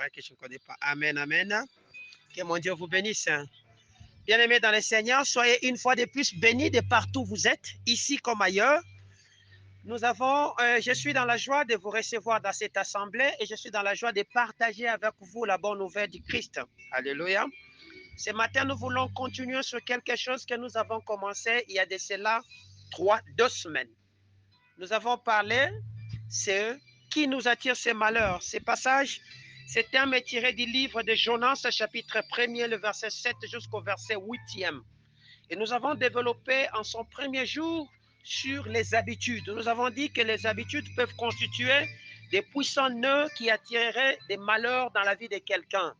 vrai que je ne connais pas. Amen, amen. Que mon Dieu vous bénisse. Bien-aimés dans le Seigneur, soyez une fois de plus bénis de partout où vous êtes, ici comme ailleurs. Je suis dans la joie de vous recevoir dans cette assemblée et je suis dans la joie de partager avec vous la bonne nouvelle du Christ. Alléluia. Ce matin, nous voulons continuer sur quelque chose que nous avons commencé il y a de cela 2 semaines. Nous avons parlé, c'est qui nous attire ces malheurs. Ces passages, ce terme est tiré du livre de Jonas, chapitre 1er, le verset 7 jusqu'au verset 8e. Et nous avons développé en son premier jour sur les habitudes. Nous avons dit que les habitudes peuvent constituer des puissants nœuds qui attireraient des malheurs dans la vie de quelqu'un.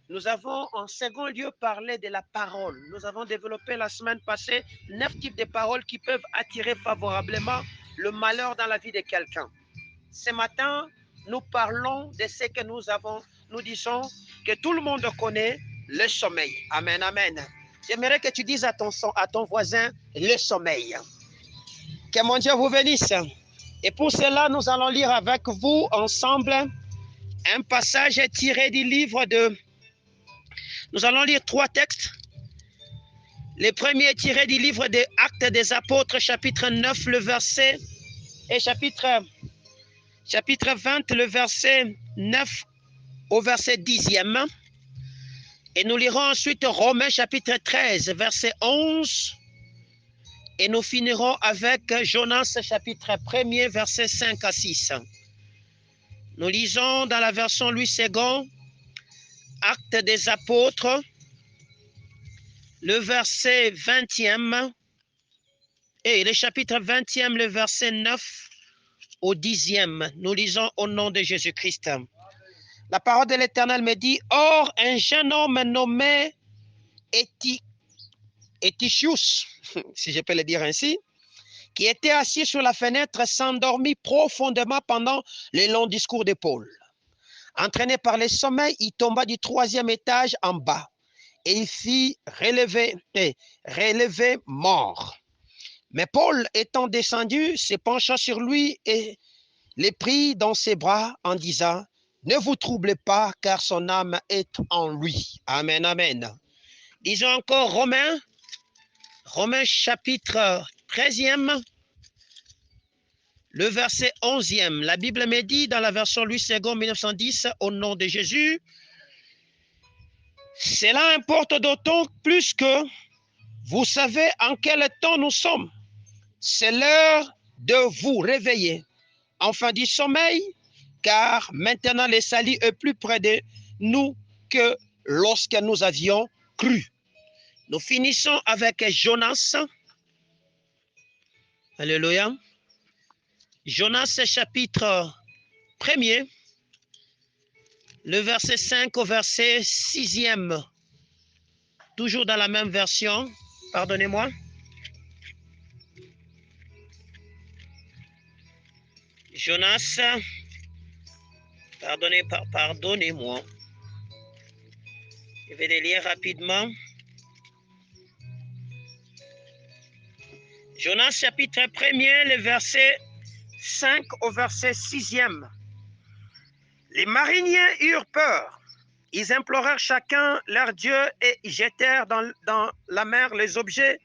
Nous avons en second lieu parlé de la parole. Nous avons développé la semaine passée 9 types de paroles qui peuvent attirer favorablement le malheur dans la vie de quelqu'un. Ce matin, nous parlons de ce que nous disons que tout le monde connaît, le sommeil. Amen, amen. J'aimerais que tu dises à ton voisin, le sommeil. Que mon Dieu vous bénisse. Et pour cela, nous allons lire avec vous ensemble un passage tiré du livre de... Nous allons lire 3 textes. Le premier est tiré du livre des Actes des Apôtres, chapitre 9, le verset... Et chapitre 20, le verset 9 au verset 10e. Et nous lirons ensuite Romains chapitre 13, verset 11. Et nous finirons avec Jonas chapitre 1er, verset 5 à 6. Nous lisons dans la version Louis II, Actes des Apôtres, le verset 20e, et le chapitre 20e, le verset 9 au 10e. Nous lisons au nom de Jésus-Christ. La parole de l'Éternel me dit, « Or, un jeune homme nommé Étichius, si je peux le dire ainsi, qui était assis sur la fenêtre, s'endormit profondément pendant les longs discours de Paul. Entraîné par le sommeil, il tomba du 3e étage en bas et il fit relever mort. Mais Paul, étant descendu, se pencha sur lui et le prit dans ses bras en disant, « Ne vous troublez pas, car son âme est en lui. » Amen, amen. Disons encore Romains chapitre 13e, le verset 11e. La Bible me dit dans la version Louis II 1910, au nom de Jésus, « Cela importe d'autant plus que vous savez en quel temps nous sommes. C'est l'heure de vous réveiller, enfin du sommeil, car maintenant le salut est plus près de nous que lorsque nous avions cru. » Nous finissons avec Jonas. Alléluia. Jonas chapitre 1er, le verset 5 au verset 6e. Toujours dans la même version. Pardonnez-moi. Jonas, pardonnez-moi. Je vais les lire rapidement. Jonas chapitre 1er, le verset 5 au verset 6e. Les mariniers eurent peur. Ils implorèrent chacun leur Dieu et jetèrent dans la mer les objets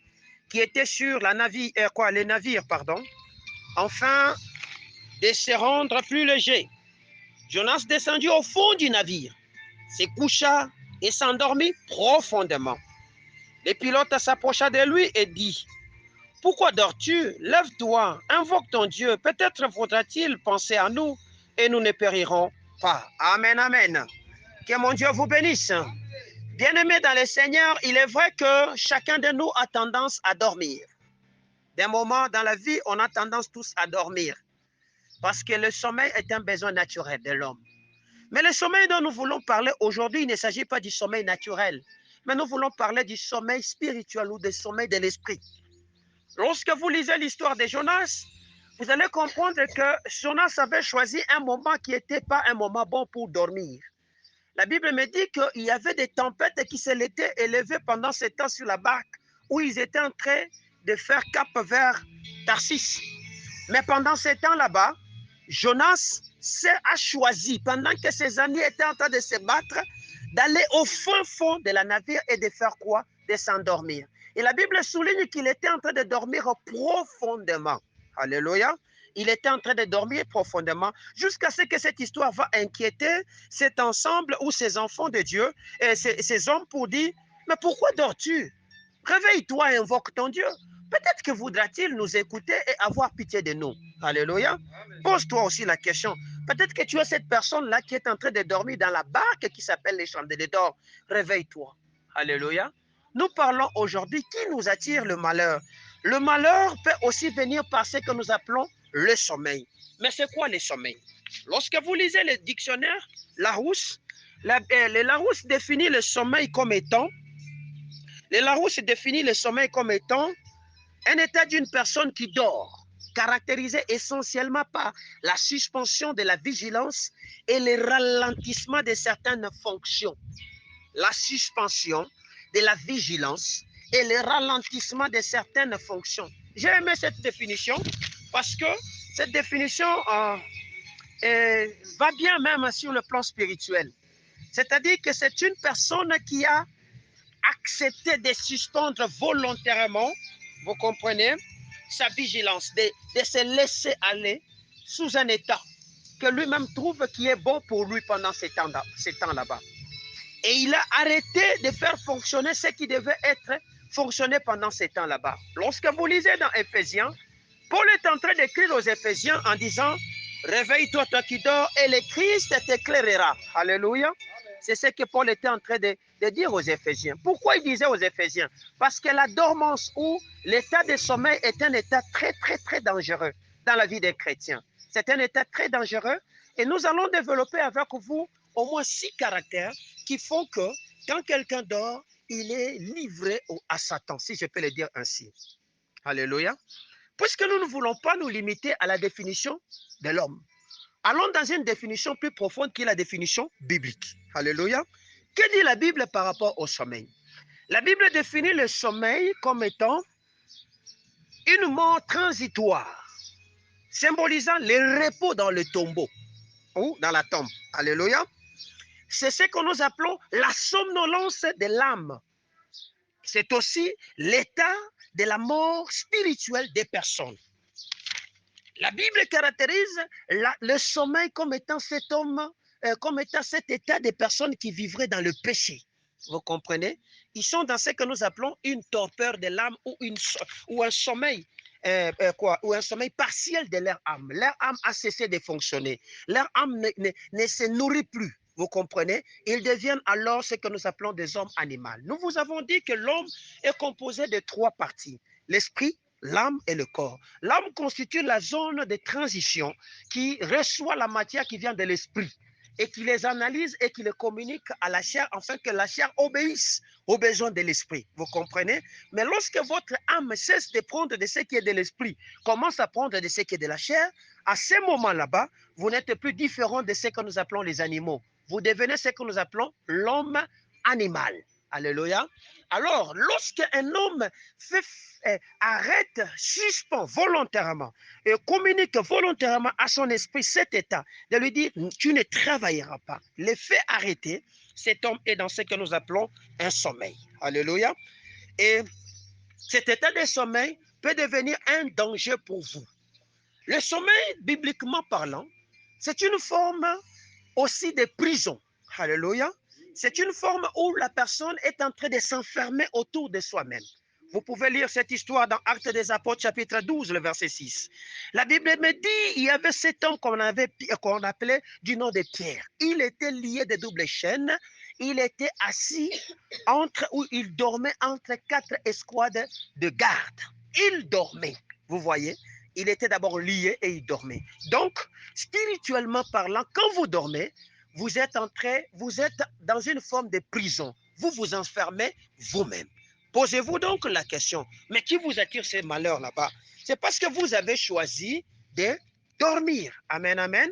qui étaient sur les navires, afin de se rendre plus légers. Jonas descendit au fond du navire, se coucha et s'endormit profondément. Le pilote s'approcha de lui et dit, « Pourquoi dors-tu? Lève-toi, invoque ton Dieu. Peut-être faudra-t-il penser à nous et nous ne périrons pas. » Amen, amen. Que mon Dieu vous bénisse. Bien-aimés dans le Seigneur, il est vrai que chacun de nous a tendance à dormir. D'un moment dans la vie, on a tendance tous à dormir. Parce que le sommeil est un besoin naturel de l'homme. Mais le sommeil dont nous voulons parler aujourd'hui, il ne s'agit pas du sommeil naturel. Mais nous voulons parler du sommeil spirituel ou du sommeil de l'esprit. Lorsque vous lisez l'histoire de Jonas, vous allez comprendre que Jonas avait choisi un moment qui n'était pas un moment bon pour dormir. La Bible me dit qu'il y avait des tempêtes qui se l'étaient élevées pendant ce temps sur la barque où ils étaient en train de faire cap vers Tarsis. Mais pendant ce temps là-bas, Jonas a choisi, pendant que ses amis étaient en train de se battre, d'aller au fin fond de la navire et de faire quoi? De s'endormir. Et la Bible souligne qu'il était en train de dormir profondément. Alléluia. Il était en train de dormir profondément jusqu'à ce que cette histoire va inquiéter cet ensemble ou ces enfants de Dieu et ces hommes pour dire, mais pourquoi dors-tu? Réveille-toi et invoque ton Dieu. Peut-être que voudra-t-il nous écouter et avoir pitié de nous. Alléluia. Pose-toi aussi la question. Peut-être que tu es cette personne-là qui est en train de dormir dans la barque qui s'appelle les chandeliers d'or. Réveille-toi. Alléluia. Nous parlons aujourd'hui qui nous attire le malheur. Le malheur peut aussi venir par ce que nous appelons le sommeil. Mais c'est quoi le sommeil? Lorsque vous lisez le dictionnaire Larousse, Larousse définit le sommeil comme étant un état d'une personne qui dort, caractérisé essentiellement par la suspension de la vigilance et le ralentissement de certaines fonctions. La suspension de la vigilance et le ralentissement de certaines fonctions. J'ai aimé cette définition parce que cette définition va bien même sur le plan spirituel. C'est-à-dire que c'est une personne qui a accepté de suspendre volontairement, vous comprenez, sa vigilance, de se laisser aller sous un état que lui-même trouve qui est bon pour lui pendant ces temps là-bas. Et il a arrêté de faire fonctionner ce qui devait être fonctionné pendant ces temps là-bas. Lorsque vous lisez dans Éphésiens, Paul est en train d'écrire aux Éphésiens en disant, réveille-toi toi qui dors et le Christ t'éclairera. Alléluia. C'est ce que Paul était en train de dire aux Éphésiens. Pourquoi il disait aux Éphésiens? Parce que la dormance ou l'état de sommeil est un état très, très, très dangereux dans la vie des chrétiens. C'est un état très dangereux et nous allons développer avec vous au moins 6 caractères qui font que quand quelqu'un dort, il est livré à Satan, si je peux le dire ainsi. Alléluia. Puisque nous ne voulons pas nous limiter à la définition de l'homme, allons dans une définition plus profonde qui est la définition biblique. Alléluia. Que dit la Bible par rapport au sommeil? La Bible définit le sommeil comme étant une mort transitoire, symbolisant le repos dans le tombeau ou dans la tombe. Alléluia. C'est ce que nous appelons la somnolence de l'âme. C'est aussi l'état de la mort spirituelle des personnes. La Bible caractérise le sommeil comme étant comme étant cet état des personnes qui vivraient dans le péché. Vous comprenez? Ils sont dans ce que nous appelons une torpeur de l'âme ou un sommeil. Ou un sommeil partiel de leur âme. Leur âme a cessé de fonctionner. Leur âme ne se nourrit plus. Vous comprenez? Ils deviennent alors ce que nous appelons des hommes animaux. Nous vous avons dit que l'homme est composé de 3 parties. L'esprit, l'âme et le corps. L'âme constitue la zone de transition qui reçoit la matière qui vient de l'esprit et qui les analyse et qui les communique à la chair afin que la chair obéisse aux besoins de l'esprit. Vous comprenez? Mais lorsque votre âme cesse de prendre de ce qui est de l'esprit, commence à prendre de ce qui est de la chair, à ce moment là-bas, vous n'êtes plus différent de ce que nous appelons les animaux. Vous devenez ce que nous appelons l'homme animal. Alléluia. Alors, lorsqu'un homme arrête, suspend volontairement et communique volontairement à son esprit cet état, de lui dire, tu ne travailleras pas. Le fait arrêter, cet homme est dans ce que nous appelons un sommeil. Alléluia. Et cet état de sommeil peut devenir un danger pour vous. Le sommeil, bibliquement parlant, c'est une forme aussi de prison. Alléluia. C'est une forme où la personne est en train de s'enfermer autour de soi-même. Vous pouvez lire cette histoire dans Actes des Apôtres, chapitre 12, le verset 6. La Bible me dit, il y avait cet homme qu'on appelait du nom de Pierre. Il était lié de doubles chaînes. Il était assis où il dormait entre 4 escouades de garde. Il dormait, vous voyez. Il était d'abord lié et il dormait. Donc, spirituellement parlant, quand vous dormez, vous êtes dans une forme de prison. Vous vous enfermez vous-même. Posez-vous donc la question, mais qui vous attire ces malheurs là-bas? C'est parce que vous avez choisi de dormir. Amen, amen.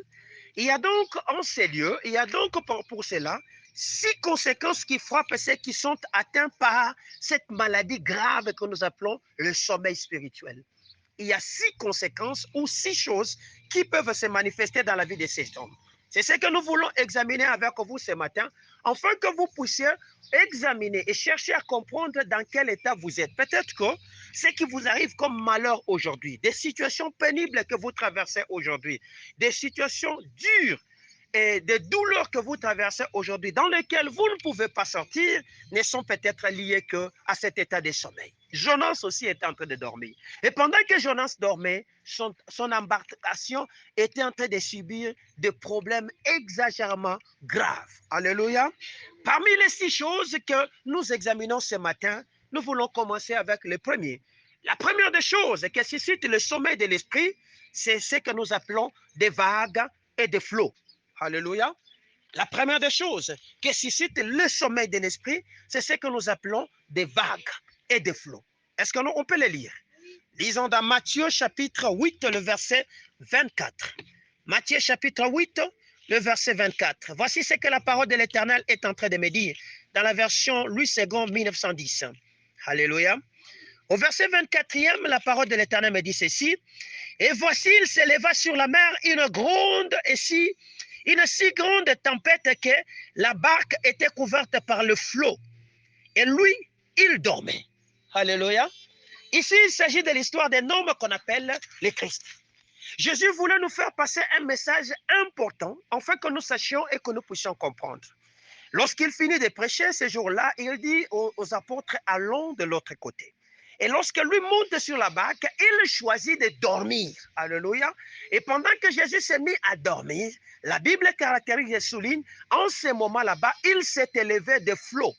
Il y a donc en ces lieux, il y a donc pour cela 6 conséquences qui frappent ceux qui sont atteints par cette maladie grave que nous appelons le sommeil spirituel. il y a 6 conséquences ou 6 choses qui peuvent se manifester dans la vie de cet homme. C'est ce que nous voulons examiner avec vous ce matin, afin que vous puissiez examiner et chercher à comprendre dans quel état vous êtes. Peut-être que ce qui vous arrive comme malheur aujourd'hui, des situations pénibles que vous traversez aujourd'hui, des situations dures et des douleurs que vous traversez aujourd'hui, dans lesquelles vous ne pouvez pas sortir, ne sont peut-être liées qu'à cet état de sommeil. Jonas aussi était en train de dormir. Et pendant que Jonas dormait, son embarcation était en train de subir des problèmes exagérément graves. Alléluia. Parmi les 6 choses que nous examinons ce matin, nous voulons commencer avec le premier. La première des choses qui suscite le sommeil de l'esprit, c'est ce que nous appelons des vagues et des flots. Alléluia. La première des choses qui suscite le sommeil de l'esprit, c'est ce que nous appelons des vagues et des flots. Est-ce qu'on peut les lire? Lisons dans Matthieu chapitre 8, le verset 24. Matthieu chapitre 8, le verset 24. Voici ce que la parole de l'Éternel est en train de me dire dans la version Louis II 1910. Alléluia. Au verset 24e, la parole de l'Éternel me dit ceci. Et voici, il s'éleva sur la mer une si grande tempête que la barque était couverte par le flot. Et lui, il dormait. Alléluia. Ici, il s'agit de l'histoire d'un homme qu'on appelle le Christ. Jésus voulait nous faire passer un message important, afin que nous sachions et que nous puissions comprendre. Lorsqu'il finit de prêcher ce jour-là, il dit aux apôtres, allons de l'autre côté. Et lorsque lui monte sur la barque, il choisit de dormir. Alléluia. Et pendant que Jésus s'est mis à dormir, la Bible caractérise et souligne, en ce moment là-bas, il s'est élevé de flots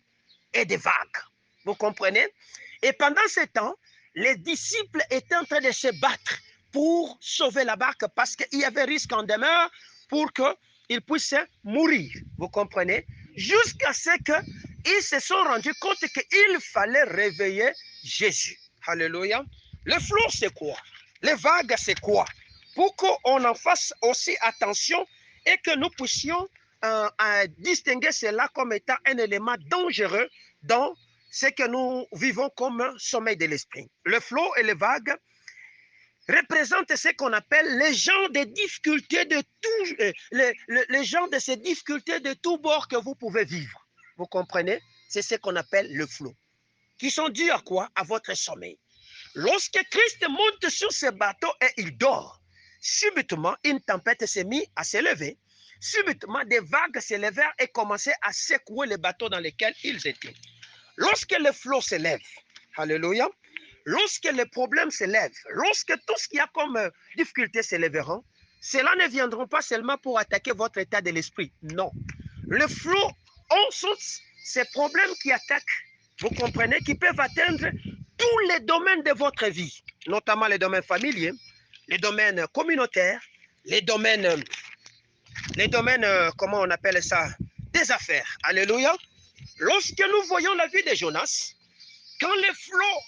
et de vagues. Vous comprenez? Et pendant ce temps, les disciples étaient en train de se battre pour sauver la barque parce qu'il y avait risque en demeure pour qu'ils puissent mourir. Vous comprenez? Jusqu'à ce qu'ils se sont rendus compte qu'il fallait réveiller Jésus. Alléluia. Le flot, c'est quoi? Les vagues, c'est quoi? Pour qu'on en fasse aussi attention et que nous puissions distinguer cela comme étant un élément dangereux dans ce que nous vivons comme un sommeil de l'esprit. Le flot et les vagues représentent ce qu'on appelle les gens de difficultés de tout, les gens de ces difficultés de tous bords que vous pouvez vivre. Vous comprenez? C'est ce qu'on appelle le flot. Qui sont dus à quoi? À votre sommeil. Lorsque Christ monte sur ce bateau et il dort, subitement, une tempête s'est mise à s'élever. Subitement, des vagues s'élevèrent et commençaient à secouer les bateaux dans lesquels ils étaient. Lorsque le flot s'élève, alléluia, lorsque les problèmes s'élèvent, lorsque tout ce qu'il y a comme difficulté s'élèveront, cela ne viendront pas seulement pour attaquer votre état de l'esprit. Non. Le flot ont ces problèmes qui attaquent, vous comprenez, qui peuvent atteindre tous les domaines de votre vie, notamment les domaines familiers, les domaines communautaires, les domaines, comment on appelle ça, des affaires. Alléluia. Lorsque nous voyons la vie de Jonas, quand les flots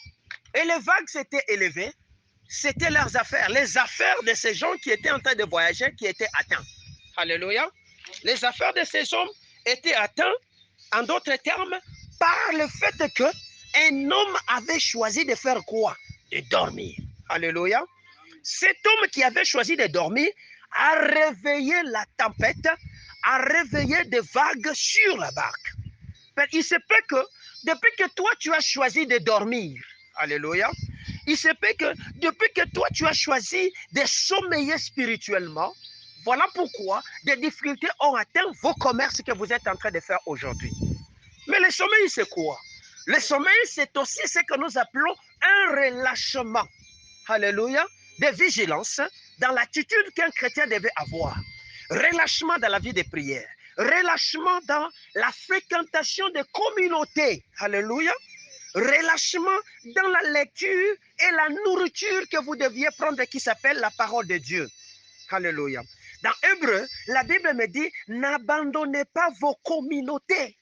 et les vagues s'étaient élevés, c'était leurs affaires, les affaires de ces gens qui étaient en train de voyager, qui étaient atteints. Alléluia. Les affaires de ces hommes étaient atteints, en d'autres termes, par le fait qu'un homme avait choisi de faire quoi? De dormir. Alléluia. Cet homme qui avait choisi de dormir a réveillé la tempête, a réveillé des vagues sur la barque. Mais il se peut que, depuis que toi, tu as choisi de dormir, alléluia, il se peut que, depuis que toi, tu as choisi de sommeiller spirituellement, voilà pourquoi des difficultés ont atteint vos commerces que vous êtes en train de faire aujourd'hui. Mais le sommeil, c'est quoi? Le sommeil, c'est aussi ce que nous appelons un relâchement, alléluia, de vigilance dans l'attitude qu'un chrétien devait avoir. Relâchement dans la vie de prière. Relâchement dans la fréquentation des communautés. Alléluia. Relâchement dans la lecture et la nourriture que vous deviez prendre qui s'appelle la parole de Dieu. Alléluia. Dans Hébreu, la Bible me dit, n'abandonnez pas vos communautés.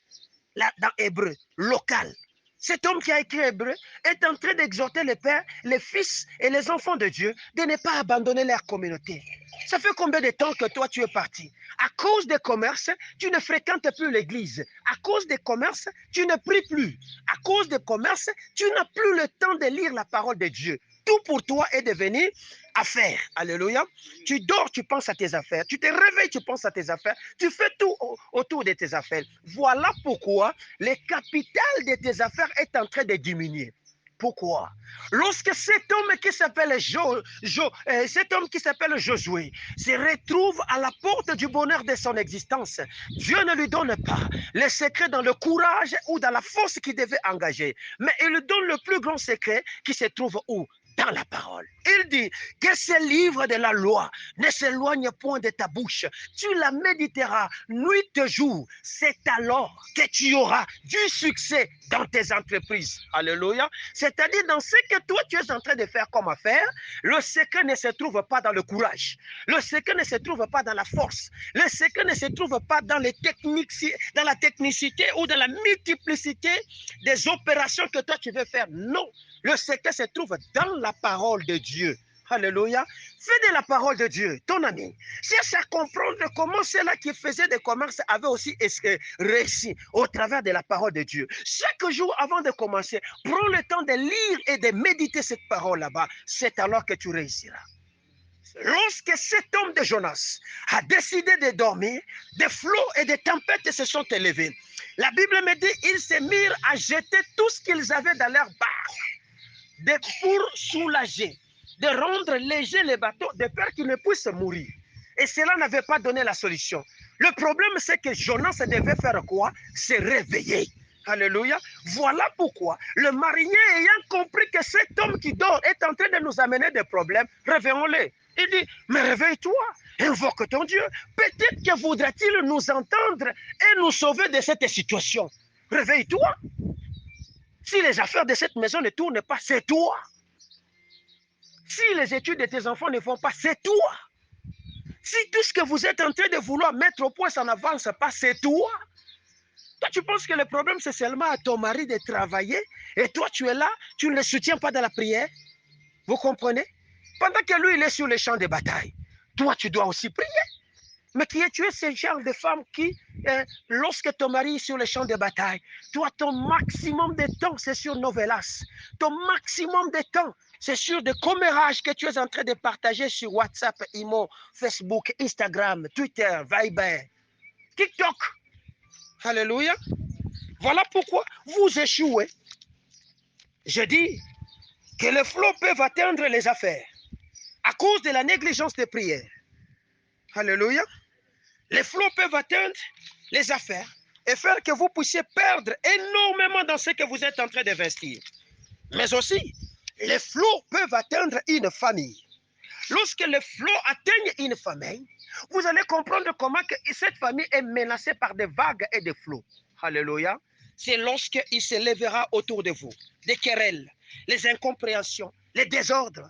Là, dans Hébreu, local. Cet homme qui a écrit Hébreu est en train d'exhorter les pères, les fils et les enfants de Dieu de ne pas abandonner leur communauté. Ça fait combien de temps que toi tu es parti? À cause des commerces, tu ne fréquentes plus l'église. À cause des commerces, tu ne pries plus. À cause des commerces, tu n'as plus le temps de lire la parole de Dieu. tout pour toi est devenu affaire. Alléluia. Tu dors, tu penses à tes affaires. Tu te réveilles, tu penses à tes affaires. Tu fais tout autour de tes affaires. Voilà pourquoi le capital de tes affaires est en train de diminuer. Pourquoi? Lorsque cet homme qui s'appelle Josué se retrouve à la porte du bonheur de son existence, Dieu ne lui donne pas le secret dans le courage ou dans la force qu'il devait engager, mais il lui donne le plus grand secret qui se trouve où? Dans la parole. Il dit que ce livre de la loi ne s'éloigne point de ta bouche. Tu la méditeras nuit et jour. C'est alors que tu auras du succès dans tes entreprises. Alléluia. C'est-à-dire dans ce que toi tu es en train de faire comme affaire, le secret ne se trouve pas dans le courage. Le secret ne se trouve pas dans la force. Le secret ne se trouve pas dans les techniques, dans la technicité ou dans la multiplicité des opérations que toi tu veux faire. Non. Le secret se trouve dans la parole de Dieu. Alléluia. Fais de la parole de Dieu, ton ami. Cherche à comprendre comment ceux-là qui faisaient des commerces avaient aussi réussi au travers de la parole de Dieu. Chaque jour avant de commencer, prends le temps de lire et de méditer cette parole là-bas. C'est alors que tu réussiras. Lorsque cet homme de Jonas a décidé de dormir, des flots et des tempêtes se sont élevés. La Bible me dit qu'ils se mirent à jeter tout ce qu'ils avaient dans leur barque pour soulager, de rendre léger les bateaux, de peur qu'ils ne puissent mourir. Et cela n'avait pas donné la solution. Le problème, c'est que Jonas devait faire quoi? Se réveiller. Alléluia. Voilà pourquoi le marinier ayant compris que cet homme qui dort est en train de nous amener des problèmes, réveillons-le. Il dit, mais réveille-toi, invoque ton Dieu. Peut-être que voudra-t-il nous entendre et nous sauver de cette situation. Réveille-toi. Si les affaires de cette maison ne tournent pas, c'est toi. Si les études de tes enfants ne vont pas, c'est toi. Si tout ce que vous êtes en train de vouloir mettre au point, ça n'avance pas, c'est toi. Toi, tu penses que le problème, c'est seulement à ton mari de travailler et toi, tu es là, tu ne le soutiens pas dans la prière. Vous comprenez? Pendant que lui, il est sur les champs de bataille, toi, tu dois aussi prier. Mais qui es-tu ce genre de femme qui, lorsque ton mari est sur les champs de bataille, toi, ton maximum de temps, c'est sur Novelas. Ton maximum de temps, c'est sur des commérages que tu es en train de partager sur WhatsApp, Imo, Facebook, Instagram, Twitter, Viber, TikTok. Alléluia. Voilà pourquoi vous échouez. Je dis que les flots peuvent atteindre les affaires à cause de la négligence des prières. Alléluia. Les flots peuvent atteindre les affaires et faire que vous puissiez perdre énormément dans ce que vous êtes en train d'investir. Mais aussi, les flots peuvent atteindre une famille. Lorsque les flots atteignent une famille, vous allez comprendre comment que cette famille est menacée par des vagues et des flots. Alléluia. C'est lorsqu'il se lèvera autour de vous des querelles, les incompréhensions, les désordres,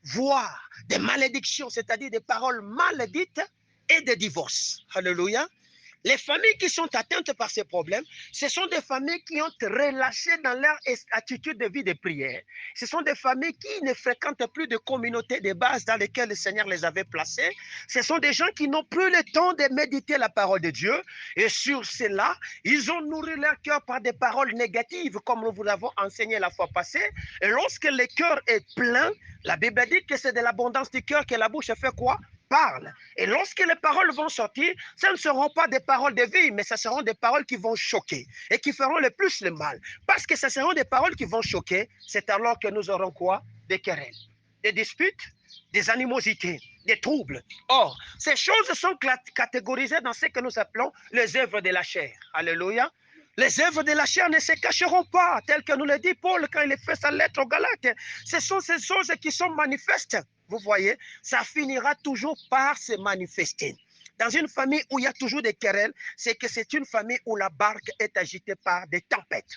voire des malédictions, c'est-à-dire des paroles mal dites et des divorces. Alléluia. Les familles qui sont atteintes par ces problèmes, ce sont des familles qui ont relâché dans leur attitude de vie de prière. Ce sont des familles qui ne fréquentent plus de communautés de base dans lesquelles le Seigneur les avait placées. Ce sont des gens qui n'ont plus le temps de méditer la parole de Dieu. Et sur cela, ils ont nourri leur cœur par des paroles négatives, comme nous vous l'avons enseigné la fois passée. Et lorsque le cœur est plein, la Bible dit que c'est de l'abondance du cœur que la bouche fait quoi? Parle. Et lorsque les paroles vont sortir, ce ne seront pas des paroles de vie, mais ce seront des paroles qui vont choquer et qui feront le plus le mal. Parce que ce seront des paroles qui vont choquer, c'est alors que nous aurons quoi? Des querelles, des disputes, des animosités, des troubles. Or, ces choses sont catégorisées dans ce que nous appelons les œuvres de la chair. Alléluia. Les œuvres de la chair ne se cacheront pas, tel que nous le dit Paul quand il fait sa lettre aux Galates. Ce sont ces choses qui sont manifestes. Vous voyez, ça finira toujours par se manifester. Dans une famille où il y a toujours des querelles, c'est que c'est une famille où la barque est agitée par des tempêtes.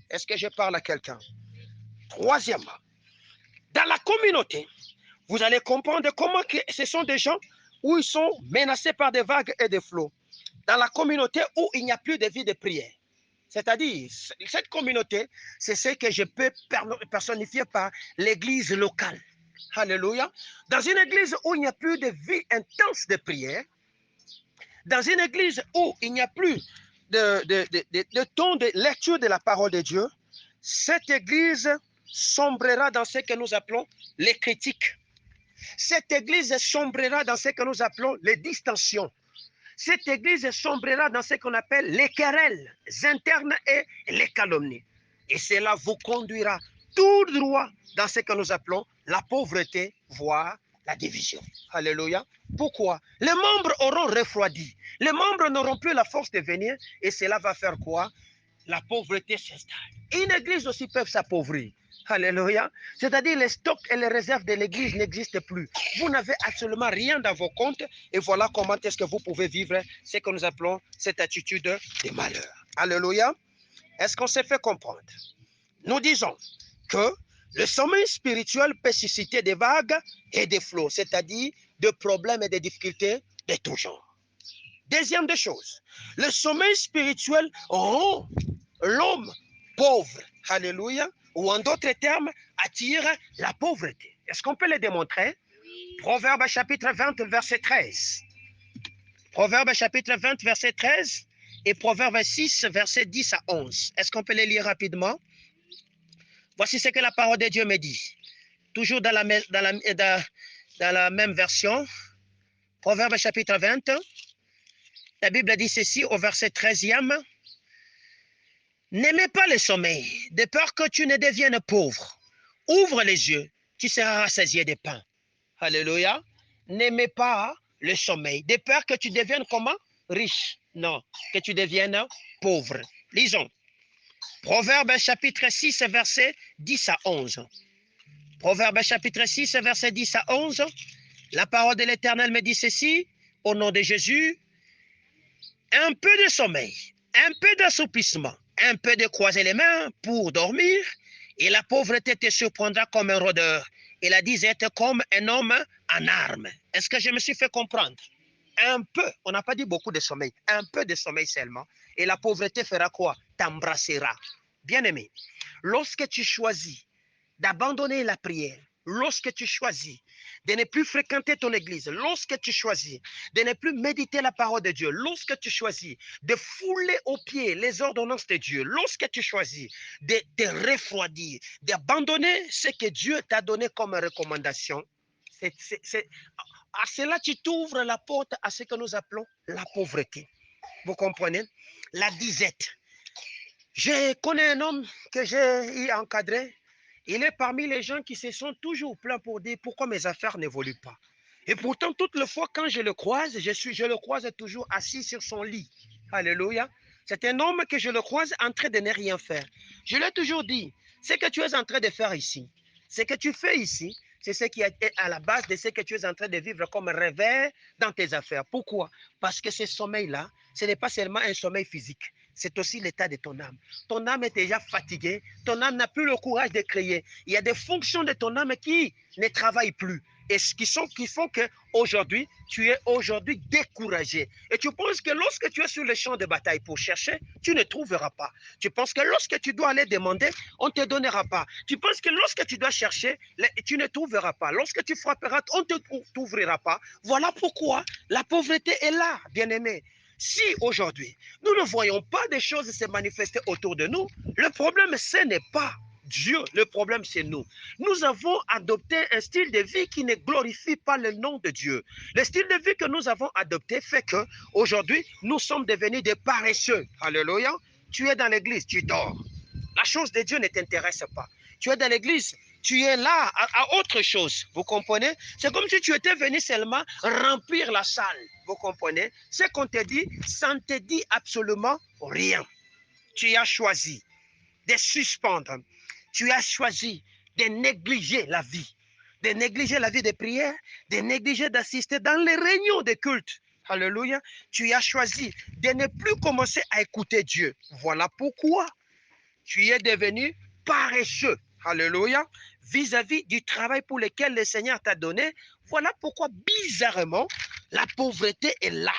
Est-ce que je parle à quelqu'un? Troisièmement, dans la communauté, vous allez comprendre comment que ce sont des gens où ils sont menacés par des vagues et des flots. Dans la communauté où il n'y a plus de vie de prière. C'est-à-dire, cette communauté, c'est ce que je peux personnifier par l'église locale. Alléluia. Dans une église où il n'y a plus de vie intense de prière, dans une église où il n'y a plus de temps de lecture de la parole de Dieu, cette église sombrera dans ce que nous appelons les critiques. Cette église sombrera dans ce que nous appelons les distensions. Cette église sombrera dans ce qu'on appelle les querelles internes et les calomnies. Et cela vous conduira tout droit dans ce que nous appelons la pauvreté, voire la division. Alléluia. Pourquoi? Les membres auront refroidi. Les membres n'auront plus la force de venir et cela va faire quoi? La pauvreté s'installe. Une église aussi peut s'appauvrir. Alléluia. C'est-à-dire les stocks et les réserves de l'église n'existent plus. Vous n'avez absolument rien dans vos comptes et voilà comment est-ce que vous pouvez vivre ce que nous appelons cette attitude de malheur. Alléluia. Est-ce qu'on s'est fait comprendre? Nous disons que le sommeil spirituel peut susciter des vagues et des flots, c'est-à-dire de problèmes et de difficultés de tout genre. Deuxième des choses, le sommeil spirituel rend l'homme pauvre. Alléluia. Ou en d'autres termes, attire la pauvreté. Est-ce qu'on peut le démontrer? Proverbe chapitre 20, verset 13. Proverbe chapitre 20, verset 13 et Proverbe 6, verset 10 à 11. Est-ce qu'on peut les lire rapidement? Voici ce que la parole de Dieu me dit. Toujours dans la même version. Proverbe chapitre 20. La Bible dit ceci au verset 13e. N'aimez pas le sommeil, de peur que tu ne deviennes pauvre. Ouvre les yeux, tu seras rassasié de pain. Alléluia. N'aimez pas le sommeil, de peur que tu deviennes comment? Riche. Non, que tu deviennes pauvre. Lisons. Proverbe chapitre 6, verset 10 à 11. Proverbe chapitre 6, verset 10 à 11. La parole de l'Éternel me dit ceci, au nom de Jésus. Un peu de sommeil, un peu d'assouplissement, un peu de croiser les mains pour dormir, et la pauvreté te surprendra comme un rôdeur, et la disette comme un homme en armes. Est-ce que je me suis fait comprendre? Un peu, on n'a pas dit beaucoup de sommeil, un peu de sommeil seulement, et la pauvreté fera quoi? T'embrassera. Bien-aimé, lorsque tu choisis d'abandonner la prière, lorsque tu choisis de ne plus fréquenter ton église, lorsque tu choisis de ne plus méditer la parole de Dieu, lorsque tu choisis de fouler aux pieds les ordonnances de Dieu, lorsque tu choisis de te refroidir, d'abandonner ce que Dieu t'a donné comme recommandation, à cela tu t'ouvres la porte à ce que nous appelons la pauvreté. Vous comprenez? La disette. Je connais un homme que j'ai encadré. Il est parmi les gens qui se sont toujours plaints pour dire pourquoi mes affaires n'évoluent pas. Et pourtant, toutes les fois quand je le croise, je le croise toujours assis sur son lit. Alléluia. C'est un homme que je le croise en train de ne rien faire. Je lui ai toujours dit, ce que tu es en train de faire ici, ce que tu fais ici, c'est ce qui est à la base de ce que tu es en train de vivre comme revers dans tes affaires. Pourquoi? Parce que ce sommeil-là, ce n'est pas seulement un sommeil physique. C'est aussi l'état de ton âme. Ton âme est déjà fatiguée. Ton âme n'a plus le courage de créer. Il y a des fonctions de ton âme qui ne travaillent plus. Et ce qui font qu'aujourd'hui, tu es aujourd'hui découragé. Et tu penses que lorsque tu es sur le champ de bataille pour chercher, tu ne trouveras pas. Tu penses que lorsque tu dois aller demander, on ne te donnera pas. Tu penses que lorsque tu dois chercher, tu ne trouveras pas. Lorsque tu frapperas, on ne t'ouvrira pas. Voilà pourquoi la pauvreté est là, bien-aimé. Si aujourd'hui, nous ne voyons pas des choses se manifester autour de nous, le problème, ce n'est pas Dieu, le problème, c'est nous. Nous avons adopté un style de vie qui ne glorifie pas le nom de Dieu. Le style de vie que nous avons adopté fait que aujourd'hui, nous sommes devenus des paresseux. Alléluia. Tu es dans l'église, tu dors. La chose de Dieu ne t'intéresse pas. Tu es dans l'église, tu es là à autre chose. Vous comprenez? C'est comme si tu étais venu seulement remplir la salle. Vous comprenez? Ce qu'on te dit, ça ne te dit absolument rien. Tu as choisi de suspendre. Tu as choisi de négliger la vie. De négliger la vie de prière, de négliger d'assister dans les réunions de culte. Alléluia. Tu as choisi de ne plus commencer à écouter Dieu. Voilà pourquoi tu es devenu paresseux. Alléluia. Vis-à-vis du travail pour lequel le Seigneur t'a donné. Voilà pourquoi, bizarrement, la pauvreté est là.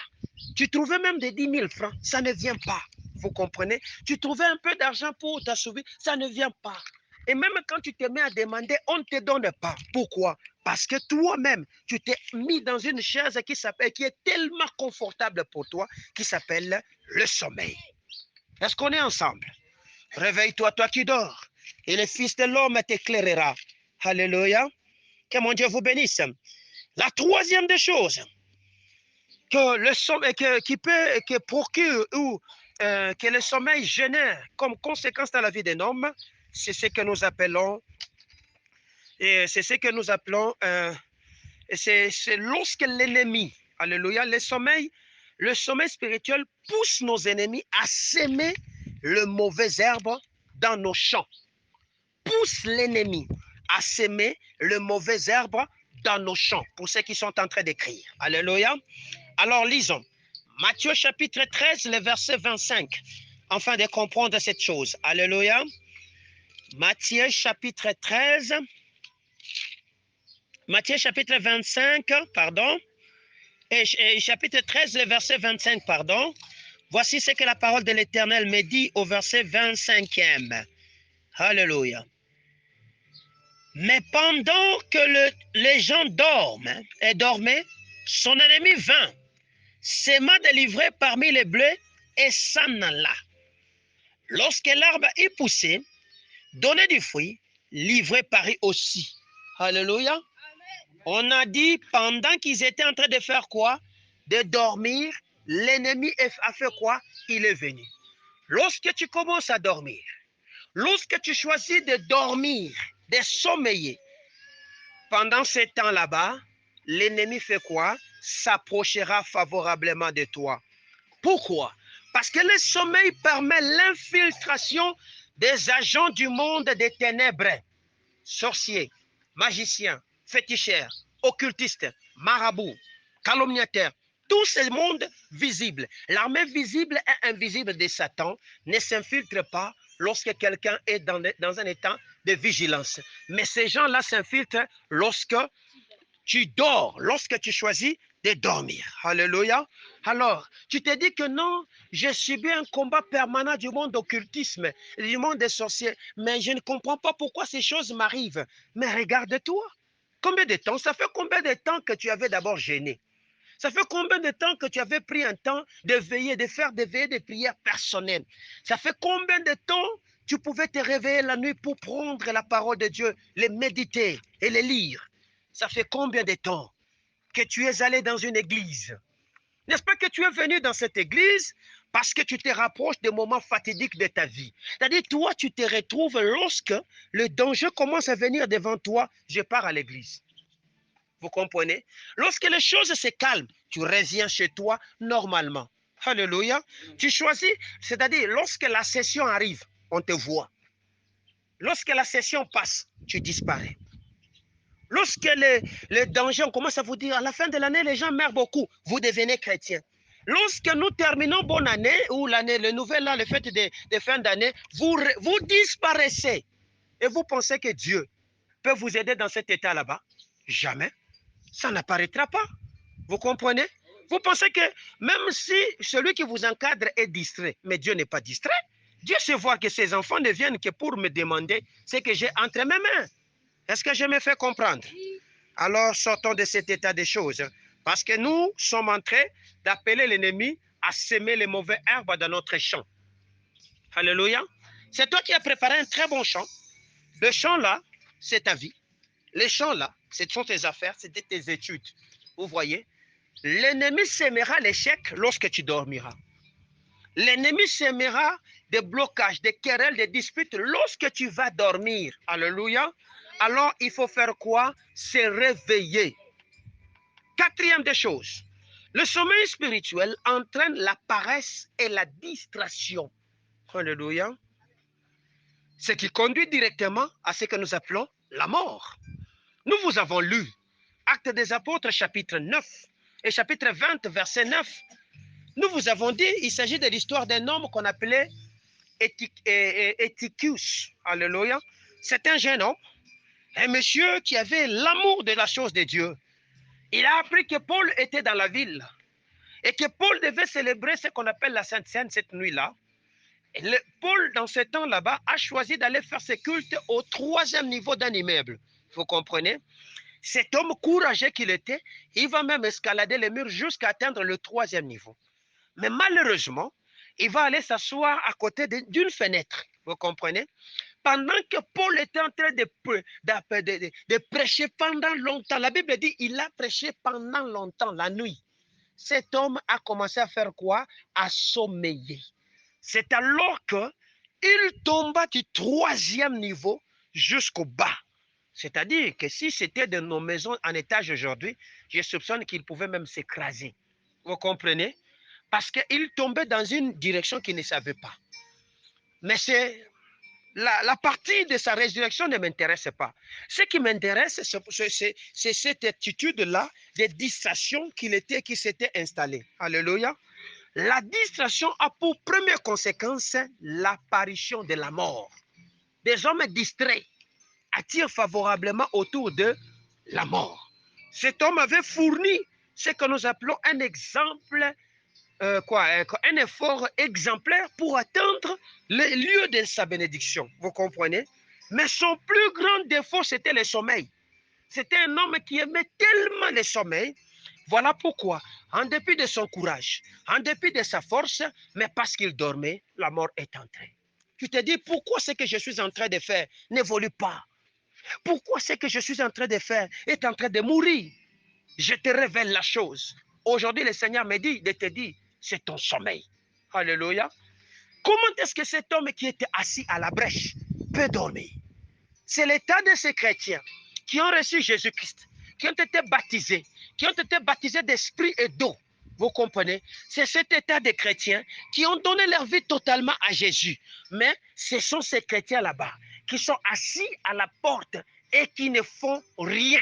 Tu trouvais même des 10 000 francs, ça ne vient pas. Vous comprenez? Tu trouvais un peu d'argent pour t'assouvir, ça ne vient pas. Et même quand tu te mets à demander, on ne te donne pas. Pourquoi? Parce que toi-même, tu t'es mis dans une chaise qui est tellement confortable pour toi, qui s'appelle le sommeil. Est-ce qu'on est ensemble? Réveille-toi, toi qui dors. et le Fils de l'homme t'éclairera. Alléluia. Que mon Dieu vous bénisse. La troisième des choses que le sommeil, qui procure ou que le sommeil génère comme conséquence dans la vie d'un homme, c'est ce que nous appelons, c'est lorsque l'ennemi, alléluia, le sommeil spirituel pousse nos ennemis à s'aimer le mauvais herbe dans nos champs. Pousse l'ennemi à s'aimer le mauvais herbe dans nos champs, pour ceux qui sont en train d'écrire. Alléluia. Alors lisons. Matthieu chapitre 13, le verset 25, afin de comprendre cette chose. Alléluia. Matthieu chapitre 13, Matthieu chapitre 25, pardon, et chapitre 13, le verset 25, pardon. Voici ce que la parole de l'Éternel me dit au verset 25e. Alléluia. Mais pendant que les gens dormaient, son ennemi vint, s'aima de livrer parmi les bleus et s'en alla. Lorsque l'arbre est poussé, donnait du fruit, livré parut aussi. Alléluia. On a dit pendant qu'ils étaient en train de faire quoi? De dormir, l'ennemi a fait quoi? Il est venu. Lorsque tu commences à dormir, lorsque tu choisis de dormir, de sommeiller, pendant ce temps là-bas, l'ennemi fait quoi? S'approchera favorablement de toi. Pourquoi? Parce que le sommeil permet l'infiltration des agents du monde des ténèbres, sorciers, magiciens, féticheurs, occultistes, marabouts, calomniateurs, tout ce monde visible. L'armée visible et invisible de Satan ne s'infiltre pas lorsque quelqu'un est dans un état de vigilance. Mais ces gens-là s'infiltrent lorsque tu dors, lorsque tu choisis de dormir. Alléluia. Alors, tu te dis que non, j'ai subi un combat permanent du monde occultisme, du monde des sorciers, mais je ne comprends pas pourquoi ces choses m'arrivent. Mais regarde-toi. Combien de temps? Ça fait combien de temps que tu avais d'abord gêné? Ça fait combien de temps que tu avais pris un temps de veiller, de faire des veillées de prières personnelles? Ça fait combien de temps tu pouvais te réveiller la nuit pour prendre la parole de Dieu, les méditer et les lire? Ça fait combien de temps que tu es allé dans une église? N'est-ce pas que tu es venu dans cette église parce que tu te rapproches des moments fatidiques de ta vie? C'est-à-dire, toi, tu te retrouves lorsque le danger commence à venir devant toi, je pars à l'église. Vous comprenez? Lorsque les choses se calment, tu reviens chez toi normalement. Alléluia. Tu choisis, c'est-à-dire, lorsque la session arrive, on te voit. Lorsque la session passe, tu disparais. Lorsque le danger, on commence à vous dire, à la fin de l'année, les gens meurent beaucoup, vous devenez chrétien. Lorsque nous terminons bonne année, ou l'année, le nouvel an, le fête de fin d'année, vous disparaissez. Et vous pensez que Dieu peut vous aider dans cet état là-bas? Jamais. Ça n'apparaîtra pas. Vous comprenez? Vous pensez que même si celui qui vous encadre est distrait, mais Dieu n'est pas distrait, Dieu sait voir que ses enfants ne viennent que pour me demander ce que j'ai entre mes mains. Est-ce que je me fais comprendre? Alors sortons de cet état des choses, parce que nous sommes en train d'appeler l'ennemi à semer les mauvais herbes dans notre champ. Alléluia. C'est toi qui as préparé un très bon champ. Le champ là, c'est ta vie. Les champs là, ce sont tes affaires, c'est tes études. Vous voyez? L'ennemi sèmera l'échec lorsque tu dormiras. L'ennemi sèmera des blocages, des querelles, des disputes lorsque tu vas dormir. Alléluia. Alors, il faut faire quoi? Se réveiller. Quatrième des choses, le sommeil spirituel entraîne la paresse et la distraction. Alléluia. Ce qui conduit directement à ce que nous appelons la mort. Nous vous avons lu Actes des Apôtres, chapitre 9 et chapitre 20, verset 9. Nous vous avons dit, il s'agit de l'histoire d'un homme qu'on appelait Eutychus. Alléluia. C'est un jeune homme, un monsieur qui avait l'amour de la chose de Dieu. Il a appris que Paul était dans la ville et que Paul devait célébrer ce qu'on appelle la Sainte Seine cette nuit-là. Paul, dans ce temps là-bas, a choisi d'aller faire ses cultes au 3e niveau d'un immeuble. Vous comprenez? Cet homme courageux qu'il était, il va même escalader les murs jusqu'à atteindre le 3e niveau. Mais malheureusement, il va aller s'asseoir à côté d'une fenêtre. Vous comprenez? pendant que Paul était en train de prêcher pendant longtemps, la Bible dit il a prêché pendant longtemps, la nuit. Cet homme a commencé à faire quoi? À sommeiller. C'est alors qu'il tomba du 3e niveau jusqu'au bas. C'est-à-dire que si c'était de nos maisons en étage aujourd'hui, je soupçonne qu'il pouvait même s'écraser. Vous comprenez? Parce qu'il tombait dans une direction qu'il ne savait pas. Mais c'est la partie de sa résurrection ne m'intéresse pas. Ce qui m'intéresse, c'est cette attitude-là de distraction qui s'était installée. Alléluia. La distraction a pour première conséquence l'apparition de la mort. Des hommes distraits attirent favorablement autour de la mort. Cet homme avait fourni ce que nous appelons un exemple, un effort exemplaire pour atteindre le lieu de sa bénédiction. Vous comprenez? Mais son plus grand défaut, c'était le sommeil. C'était un homme qui aimait tellement le sommeil. Voilà pourquoi, en dépit de son courage, en dépit de sa force, mais parce qu'il dormait, la mort est entrée. Tu te dis, pourquoi ce que je suis en train de faire n'évolue pas? Pourquoi ce que je suis en train de faire est en train de mourir? Je te révèle la chose. Aujourd'hui, le Seigneur me dit de te dire, c'est ton sommeil. Alléluia. Comment est-ce que cet homme qui était assis à la brèche peut dormir? C'est l'état de ces chrétiens qui ont reçu Jésus-Christ, qui ont été baptisés d'esprit et d'eau. Vous comprenez? C'est cet état de chrétiens qui ont donné leur vie totalement à Jésus. Mais ce sont ces chrétiens là-bas qui sont assis à la porte et qui ne font rien,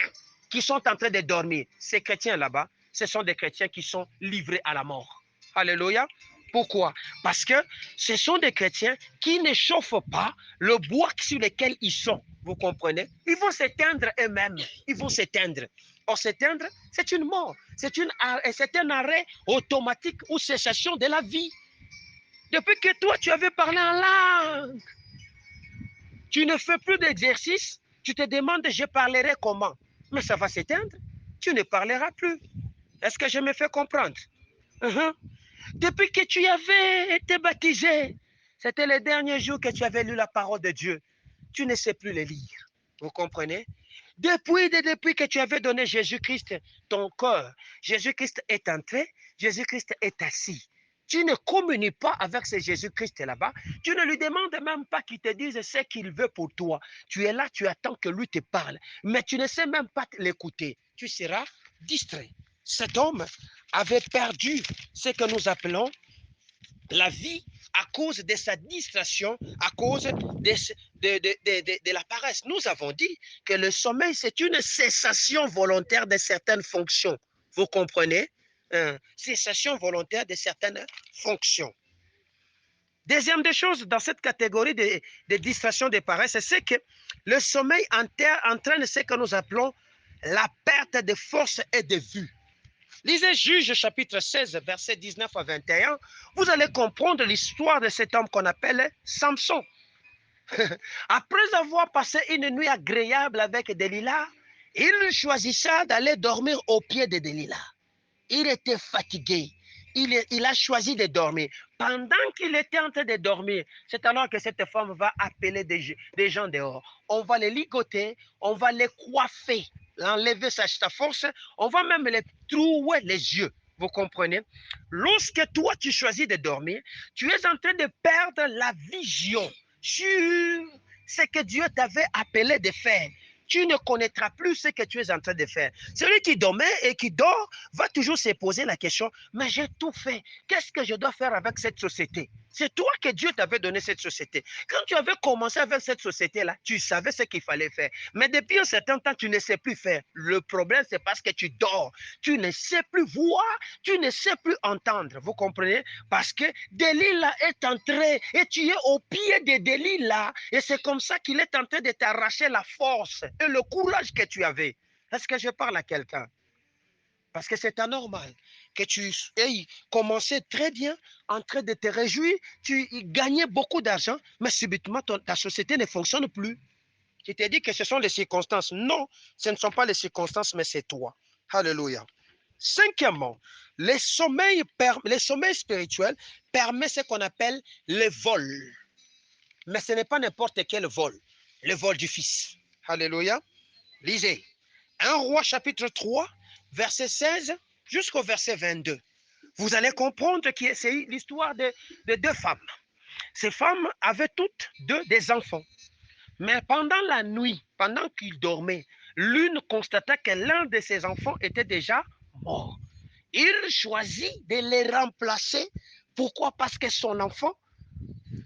qui sont en train de dormir. Ces chrétiens là-bas, ce sont des chrétiens qui sont livrés à la mort. Alléluia. Pourquoi? Parce que ce sont des chrétiens qui ne chauffent pas le bois sur lequel ils sont. Vous comprenez? Ils vont s'éteindre eux-mêmes. Ils vont s'éteindre. Or, s'éteindre, c'est une mort. C'est un arrêt automatique ou cessation de la vie. Depuis que toi, tu avais parlé en langue, tu ne fais plus d'exercice, tu te demandes, je parlerai comment? Mais ça va s'éteindre. Tu ne parleras plus. Est-ce que je me fais comprendre? Depuis que tu avais été baptisé, c'était les derniers jours que tu avais lu la parole de Dieu. Tu ne sais plus les lire. Vous comprenez? Depuis que tu avais donné Jésus-Christ ton corps, Jésus-Christ est entré, Jésus-Christ est assis. Tu ne communies pas avec ce Jésus-Christ là-bas. Tu ne lui demandes même pas qu'il te dise ce qu'il veut pour toi. Tu es là, tu attends que lui te parle. Mais tu ne sais même pas l'écouter. Tu seras distrait. Cet homme avait perdu ce que nous appelons la vie à cause de sa distraction, à cause de la paresse. Nous avons dit que le sommeil, c'est une cessation volontaire de certaines fonctions. Vous comprenez? Cessation volontaire de certaines fonctions. Deuxième des choses dans cette catégorie de distraction de paresse, c'est que le sommeil entraîne ce que nous appelons la perte de force et de vue. Lisez Juges chapitre 16, versets 19 à 21. Vous allez comprendre l'histoire de cet homme qu'on appelle Samson. Après avoir passé une nuit agréable avec Delilah, il choisissa d'aller dormir au pied de Delilah. Il était fatigué. Il a choisi de dormir. Pendant qu'il était en train de dormir, c'est alors que cette femme va appeler des gens dehors. On va les ligoter, on va les coiffer, enlever sa force, on va même les trouer les yeux. Vous comprenez? Lorsque toi, tu choisis de dormir, tu es en train de perdre la vision sur ce que Dieu t'avait appelé de faire. Tu ne connaîtras plus ce que tu es en train de faire. Celui qui dormait et qui dort va toujours se poser la question, mais j'ai tout fait. Qu'est-ce que je dois faire avec cette société? C'est toi que Dieu t'avait donné cette société. Quand tu avais commencé avec cette société-là, tu savais ce qu'il fallait faire. Mais depuis un certain temps, tu ne sais plus faire. Le problème, c'est parce que tu dors. Tu ne sais plus voir, tu ne sais plus entendre. Vous comprenez? Parce que Delilah est entré et tu es au pied de Delilah. Et c'est comme ça qu'il est en train de t'arracher la force et le courage que tu avais. Est-ce que je parle à quelqu'un? Parce que c'est anormal que tu aies commencé très bien, en train de te réjouir, tu gagnais beaucoup d'argent, mais subitement ta société ne fonctionne plus. Tu t'es dit que ce sont les circonstances. Non, ce ne sont pas les circonstances, mais c'est toi. Alléluia. Cinquièmement, les sommeils spirituels permettent ce qu'on appelle le vol. Mais ce n'est pas n'importe quel vol, le vol du Fils. Alléluia. Lisez. 1 Roi chapitre 3, verset 16 jusqu'au verset 22. Vous allez comprendre que c'est l'histoire de deux femmes. Ces femmes avaient toutes deux des enfants. Mais pendant la nuit, pendant qu'ils dormaient, l'une constata que l'un de ses enfants était déjà mort. Il choisit de les remplacer. Pourquoi? Parce que son enfant,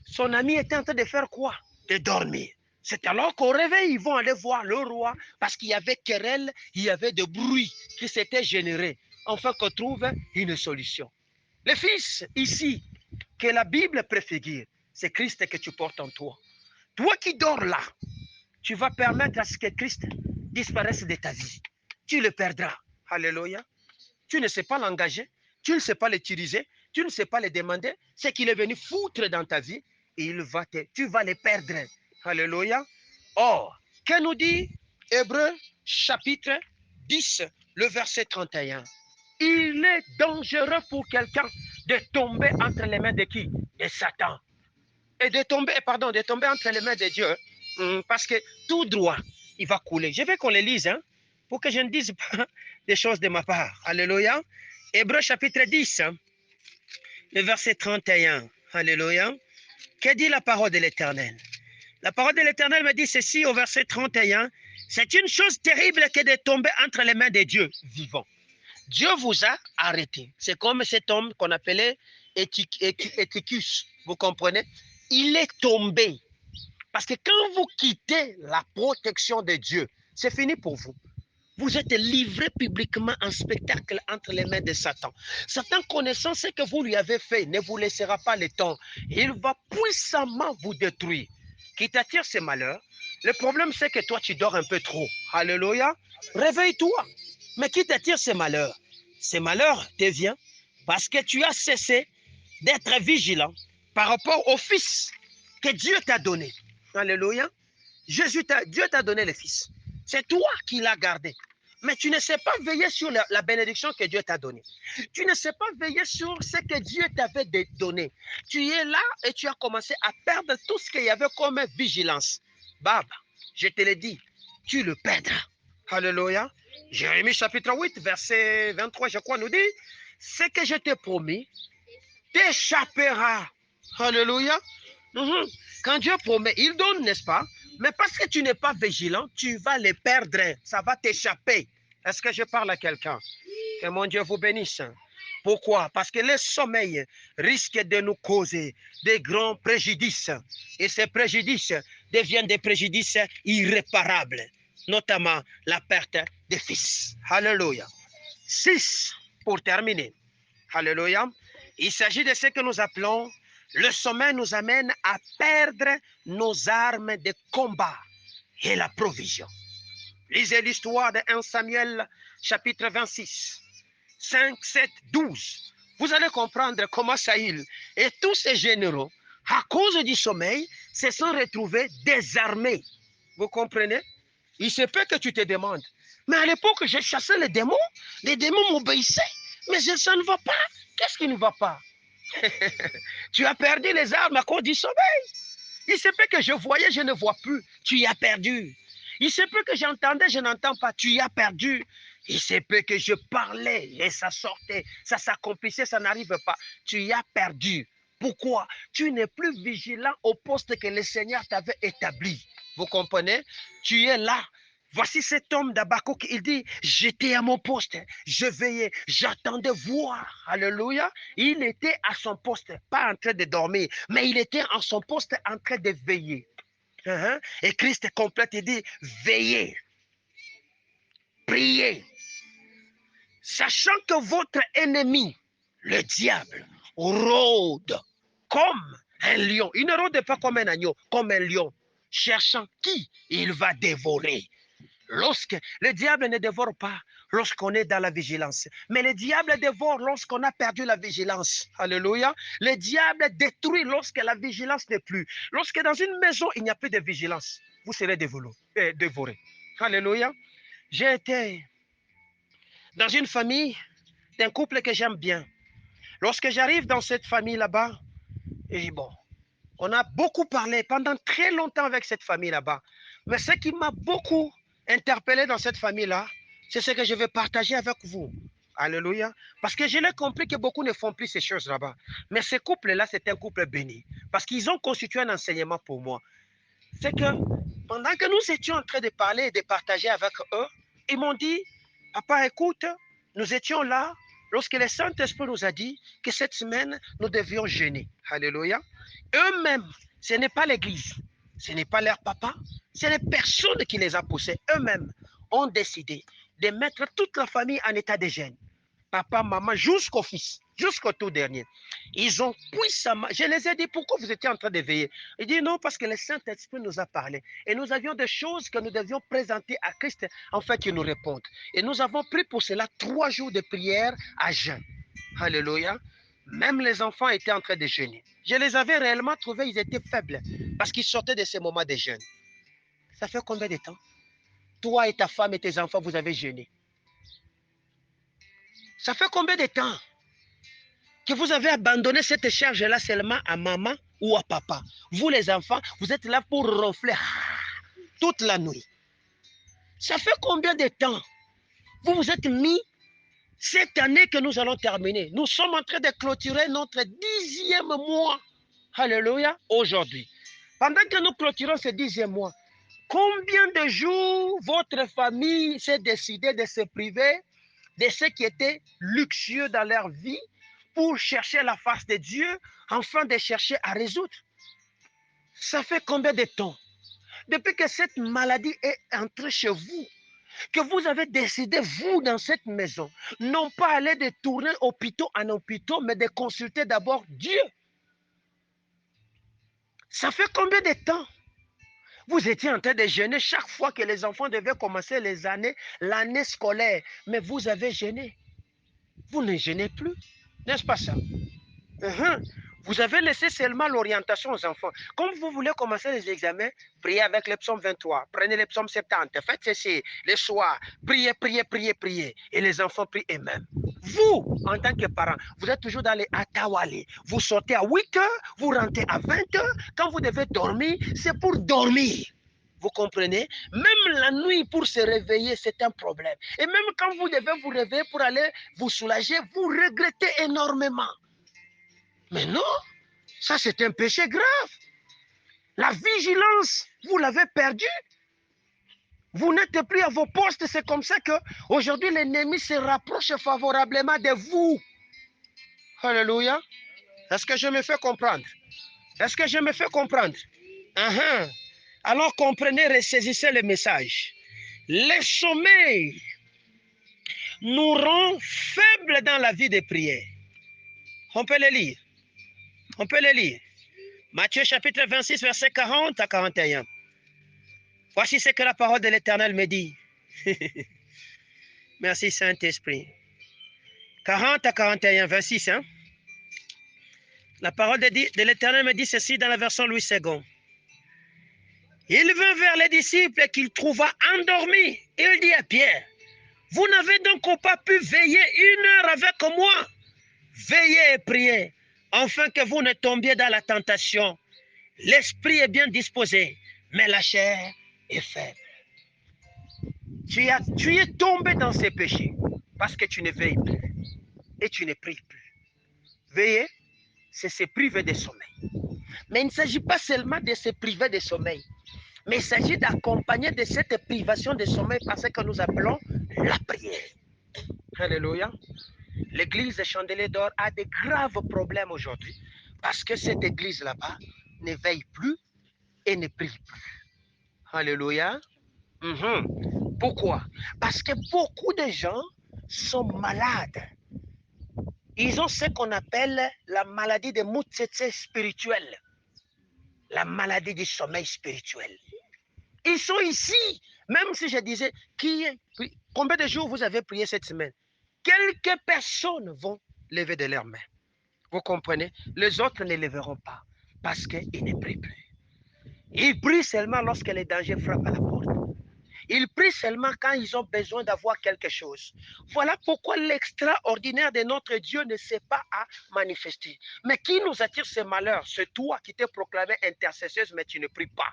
son ami était en train de faire quoi? De dormir. C'est alors qu'au réveil, ils vont aller voir le roi parce qu'il y avait querelle, il y avait de bruit qui s'était généré. Enfin qu'on trouve une solution. Le Fils, ici, que la Bible préfigure, c'est Christ que tu portes en toi. Toi qui dors là, tu vas permettre à ce que Christ disparaisse de ta vie. Tu le perdras. Alléluia. Tu ne sais pas l'engager, tu ne sais pas l'utiliser, tu ne sais pas le demander. C'est qu'il est venu foutre dans ta vie et tu vas le perdre. Alléluia. Or, que nous dit Hébreux chapitre 10, le verset 31? Il est dangereux pour quelqu'un de tomber entre les mains de qui? De Satan. Et de tomber entre les mains de Dieu. Parce que tout droit, il va couler. Je veux qu'on le lise, hein, pour que je ne dise pas des choses de ma part. Alléluia. Hébreux chapitre 10, le verset 31. Alléluia. Que dit la parole de l'Éternel? La parole de l'Éternel me dit ceci au verset 31. C'est une chose terrible que de tomber entre les mains de Dieu vivant. Dieu vous a arrêté. C'est comme cet homme qu'on appelait Éticus. Vous comprenez? Il est tombé. Parce que quand vous quittez la protection de Dieu, c'est fini pour vous. Vous êtes livré publiquement en spectacle entre les mains de Satan. Satan, connaissant ce que vous lui avez fait, ne vous laissera pas le temps. Il va puissamment vous détruire. Qui t'attire ces malheurs? Le problème, c'est que toi, tu dors un peu trop. Alléluia. Réveille-toi. Mais qui t'attire ces malheurs? Ces malheurs te viennent parce que tu as cessé d'être vigilant par rapport au Fils que Dieu t'a donné. Alléluia. Dieu t'a donné le Fils. C'est toi qui l'as gardé. Mais tu ne sais pas veiller sur la bénédiction que Dieu t'a donnée. Tu ne sais pas veiller sur ce que Dieu t'avait donné. Tu es là et tu as commencé à perdre tout ce qu'il y avait comme vigilance. Baba, je te l'ai dit, tu le perdras. Alléluia. Jérémie chapitre 8, verset 23, je crois, nous dit, ce que je t'ai promis t'échappera. Alléluia. Quand Dieu promet, il donne, n'est-ce pas? Mais parce que tu n'es pas vigilant, tu vas les perdre. Ça va t'échapper. Est-ce que je parle à quelqu'un? Que mon Dieu vous bénisse. Pourquoi? Parce que le sommeil risque de nous causer des grands préjudices. Et ces préjudices deviennent des préjudices irréparables, notamment la perte des fils. Alléluia. 6, pour terminer. Alléluia. Il s'agit de ce que nous appelons le sommeil nous amène à perdre nos armes de combat et la provision. Lisez l'histoire de 1 Samuel chapitre 26, 5, 7, 12. Vous allez comprendre comment Saül et tous ses généraux, à cause du sommeil, se sont retrouvés désarmés. Vous comprenez? Il se peut que tu te demandes, mais à l'époque, j'ai chassé les démons m'obéissaient, mais ça ne va pas. Qu'est-ce qui ne va pas? Tu as perdu les armes à cause du sommeil. Il se peut que je voyais, je ne vois plus. Tu y as perdu. Il se peut que j'entendais, je n'entends pas. Tu y as perdu. Il se peut que je parlais et ça sortait, ça s'accomplissait, ça n'arrive pas. Tu y as perdu. Pourquoi? Tu n'es plus vigilant au poste que le Seigneur t'avait établi. Vous comprenez? Tu es là. Voici cet homme d'Habakkuk, il dit, j'étais à mon poste, je veillais, j'attendais voir. Alléluia. Il était à son poste, pas en train de dormir, mais il était à son poste en train de veiller. Et Christ complète, il dit, veillez, priez, sachant que votre ennemi, le diable, rôde comme un lion. Il ne rôde pas comme un agneau, comme un lion, cherchant qui il va dévorer. Lorsque le diable ne dévore pas lorsqu'on est dans la vigilance, mais le diable dévore lorsqu'on a perdu la vigilance. Alléluia. Le diable détruit lorsque la vigilance n'est plus. Lorsque dans une maison, il n'y a plus de vigilance, vous serez dévoré. Alléluia. J'ai été dans une famille d'un couple que j'aime bien. Lorsque j'arrive dans cette famille là-bas, et bon, On a beaucoup parlé pendant très longtemps avec cette famille là-bas. Mais ce qui m'a beaucoup interpellé dans cette famille-là, c'est ce que je vais partager avec vous. Alléluia. Parce que je l'ai compris que beaucoup ne font plus ces choses là-bas. Mais ce couple-là, c'est un couple béni. Parce qu'ils ont constitué un enseignement pour moi. C'est que pendant que nous étions en train de parler et de partager avec eux, ils m'ont dit, papa, écoute, nous étions là lorsque le Saint-Esprit nous a dit que cette semaine, nous devions jeûner. Alléluia. Eux-mêmes, ce n'est pas l'Église, ce n'est pas leur papa, ce n'est personne qui les a poussés. Eux-mêmes ont décidé de mettre toute la famille en état de jeûne. Papa, maman, jusqu'au fils, jusqu'au tout dernier. Ils ont puissamment, je les ai dit, pourquoi vous étiez en train de veiller? Ils disent non, parce que le Saint-Esprit nous a parlé. Et nous avions des choses que nous devions présenter à Christ, afin qu'il nous réponde. Et nous avons pris pour cela 3 jours de prière à jeûne. Alléluia. Même les enfants étaient en train de jeûner. Je les avais réellement trouvés, ils étaient faibles, parce qu'ils sortaient de ces moments de jeûne. Ça fait combien de temps? Toi et ta femme et tes enfants, vous avez jeûné. Ça fait combien de temps que vous avez abandonné cette charge-là seulement à maman ou à papa? Vous les enfants, vous êtes là pour ronfler toute la nuit. Ça fait combien de temps vous vous êtes mis cette année que nous allons terminer? Nous sommes en train de clôturer notre 10e mois. Alléluia, aujourd'hui. Pendant que nous clôturons ce 10e mois, combien de jours votre famille s'est décidée de se priver de ce qui était luxueux dans leur vie pour chercher la face de Dieu, afin de chercher à résoudre? Ça fait combien de temps, depuis que cette maladie est entrée chez vous, que vous avez décidé, vous, dans cette maison, non pas aller de tourner hôpitaux en hôpitaux, mais de consulter d'abord Dieu? Ça fait combien de temps vous étiez en train de jeûner chaque fois que les enfants devaient commencer l'année scolaire, mais vous avez jeûné? Vous ne jeûnez plus, n'est-ce pas ça? Vous avez laissé seulement l'orientation aux enfants. Comme vous voulez commencer les examens, priez avec le psaume 23, prenez le psaume 70, faites ceci, le soir, priez, priez, priez, priez. Et les enfants prient eux-mêmes. Vous, en tant que parents, vous êtes toujours dans les atawali. Vous sortez à 8 heures, vous rentrez à 20 heures. Quand vous devez dormir, c'est pour dormir. Vous comprenez? Même la nuit, pour se réveiller, c'est un problème. Et même quand vous devez vous réveiller pour aller vous soulager, vous regrettez énormément. Mais non, ça c'est un péché grave. La vigilance, vous l'avez perdue. Vous n'êtes plus à vos postes. C'est comme ça qu'aujourd'hui l'ennemi se rapproche favorablement de vous. Alléluia. Est-ce que je me fais comprendre? Est-ce que je me fais comprendre? Alors comprenez, ressaisissez le message. Le sommeil nous rend faibles dans la vie de prière. On peut le lire. On peut le lire. Matthieu chapitre 26, verset 40 à 41. Voici ce que la parole de l'Éternel me dit. Merci Saint-Esprit. 40 à 41, 26. Hein? La parole de l'Éternel me dit ceci dans la version Louis II. Il vint vers les disciples qu'il trouva endormis. Il dit à Pierre, vous n'avez donc pas pu veiller 1 heure avec moi? Veillez et priez, afin que vous ne tombiez dans la tentation. L'esprit est bien disposé, mais la chair est faible. Tu es tombé dans ces péchés parce que tu ne veilles plus et tu ne pries plus. Veiller, c'est se priver de sommeil. Mais il ne s'agit pas seulement de se priver de sommeil, mais il s'agit d'accompagner de cette privation de sommeil par ce que nous appelons la prière. Alléluia. L'église Chandelier d'Or a de graves problèmes aujourd'hui parce que cette église là-bas ne veille plus et ne prie plus. Alléluia. Pourquoi? Parce que beaucoup de gens sont malades. Ils ont ce qu'on appelle la maladie de Mutsetse spirituelle. La maladie du sommeil spirituel. Ils sont ici. Même si je disais, combien de jours vous avez prié cette semaine? Quelques personnes vont lever de leurs mains. Vous comprenez? Les autres ne leveront pas parce qu'ils ne prient plus. Ils prient seulement lorsque les dangers frappent à la porte. Ils prient seulement quand ils ont besoin d'avoir quelque chose. Voilà pourquoi l'extraordinaire de notre Dieu ne s'est pas à manifester. Mais qui nous attire ce malheur? C'est toi qui t'es proclamé intercesseuse, mais tu ne pries pas.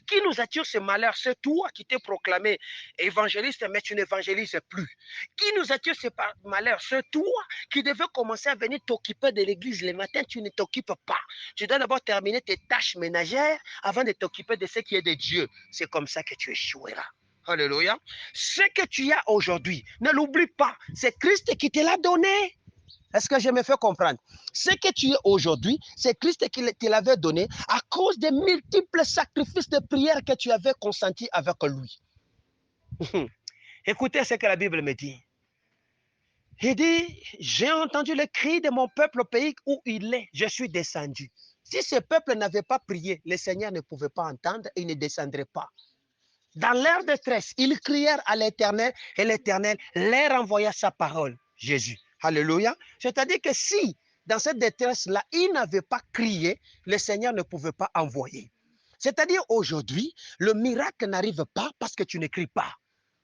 Qui nous attire ce malheur? C'est toi qui t'es proclamé évangéliste, mais tu n'évangélises plus. Qui nous attire ce malheur? C'est toi qui devais commencer à venir t'occuper de l'église le matin, tu ne t'occupes pas. Tu dois d'abord terminer tes tâches ménagères avant de t'occuper de ce qui est de Dieu. C'est comme ça que tu échoueras. Alléluia. Ce que tu as aujourd'hui, ne l'oublie pas. C'est Christ qui te l'a donné. Est-ce que je me fais comprendre? Ce que tu es aujourd'hui, c'est Christ qui te l'avait donné à cause des multiples sacrifices de prière que tu avais consentis avec lui. Écoutez ce que la Bible me dit. Il dit, j'ai entendu le cri de mon peuple au pays où il est. Je suis descendu. Si ce peuple n'avait pas prié, le Seigneur ne pouvait pas entendre et il ne descendrait pas. Dans leur détresse, ils crièrent à l'Éternel et l'Éternel leur envoya sa parole, Jésus. Alléluia. C'est-à-dire que si, dans cette détresse-là, ils n'avaient pas crié, le Seigneur ne pouvait pas envoyer. C'est-à-dire aujourd'hui, le miracle n'arrive pas parce que tu ne cries pas.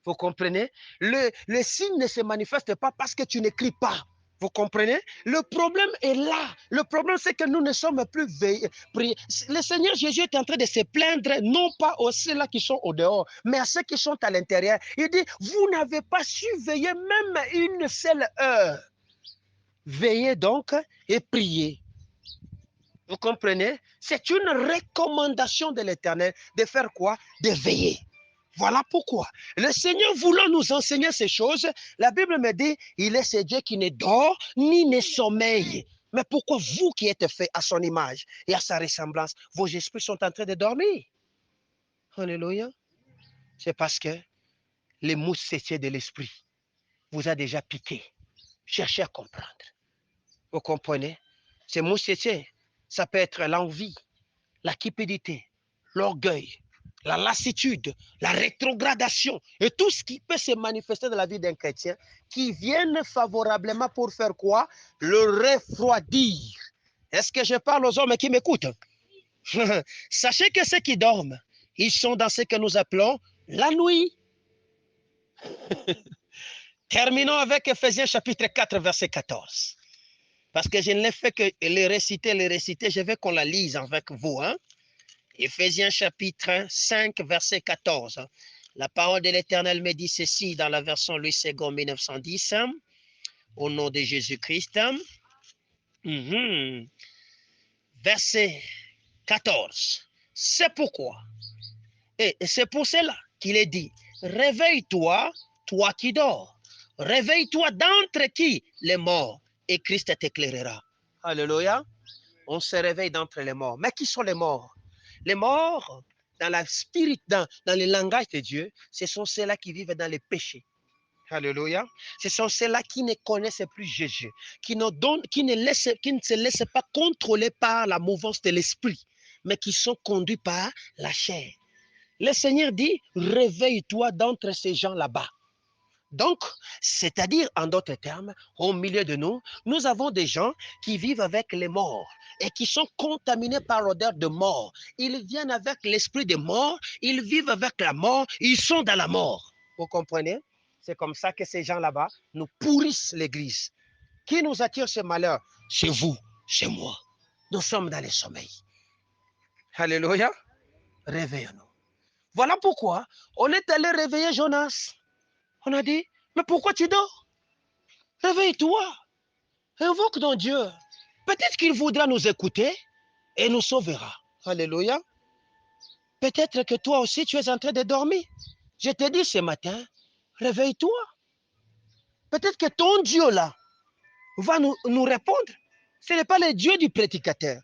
Vous comprenez? Le signe ne se manifeste pas parce que tu ne cries pas. Vous comprenez? Le problème est là. Le problème, c'est que nous ne sommes plus veillés. Le Seigneur Jésus est en train de se plaindre, non pas aux ceux-là qui sont au dehors, mais à ceux qui sont à l'intérieur. Il dit, vous n'avez pas su veiller même une seule heure. Veillez donc et priez. Vous comprenez? C'est une recommandation de l'Éternel de faire quoi? De veiller. Voilà pourquoi. Le Seigneur voulant nous enseigner ces choses, la Bible me dit, il est ce Dieu qui ne dort ni ne sommeille. Mais pourquoi vous qui êtes faits à son image et à sa ressemblance, vos esprits sont en train de dormir? Alléluia. C'est parce que les moustiquaires de l'esprit vous a déjà piqué. Cherchez à comprendre. Vous comprenez? Ces moustiquaires, ça peut être l'envie, la cupidité, l'orgueil, la lassitude, la rétrogradation et tout ce qui peut se manifester dans la vie d'un chrétien qui viennent favorablement pour faire quoi? Le refroidir. Est-ce que je parle aux hommes qui m'écoutent? Sachez que ceux qui dorment, ils sont dans ce que nous appelons la nuit. Terminons avec Ephésiens chapitre 4, verset 14. Parce que je ne l'ai fait que les réciter, je veux qu'on la lise avec vous. Hein? Ephésiens chapitre 5, verset 14. La parole de l'Éternel me dit ceci dans la version Louis II 1910, au nom de Jésus-Christ. Verset 14. C'est pourquoi, et c'est pour cela qu'il est dit, réveille-toi, toi qui dors. Réveille-toi d'entre qui? Les morts, et Christ t'éclairera. Alléluia. On se réveille d'entre les morts. Mais qui sont les morts? Les morts, dans la spirit, dans le langage de Dieu, ce sont ceux-là qui vivent dans les péchés. Alléluia. Ce sont ceux-là qui ne connaissent plus Jésus, qui ne se laissent pas contrôler par la mouvance de l'esprit, mais qui sont conduits par la chair. Le Seigneur dit, réveille-toi d'entre ces gens là-bas. Donc, c'est-à-dire, en d'autres termes, au milieu de nous, nous avons des gens qui vivent avec les morts et qui sont contaminés par l'odeur de mort. Ils viennent avec l'esprit de mort, ils vivent avec la mort, ils sont dans la mort. Vous comprenez? C'est comme ça que ces gens là-bas nous pourrissent l'église. Qui nous attire ce malheur? C'est vous, c'est moi. Nous sommes dans le sommeil. Alléluia. Réveillons-nous. Voilà pourquoi on est allé réveiller Jonas. On a dit, mais pourquoi tu dors? Réveille-toi. Invoque ton Dieu. Peut-être qu'il voudra nous écouter et nous sauvera. Alléluia. Peut-être que toi aussi, tu es en train de dormir. Je te dis ce matin, réveille-toi. Peut-être que ton Dieu là va nous répondre. Ce n'est pas le Dieu du prédicateur,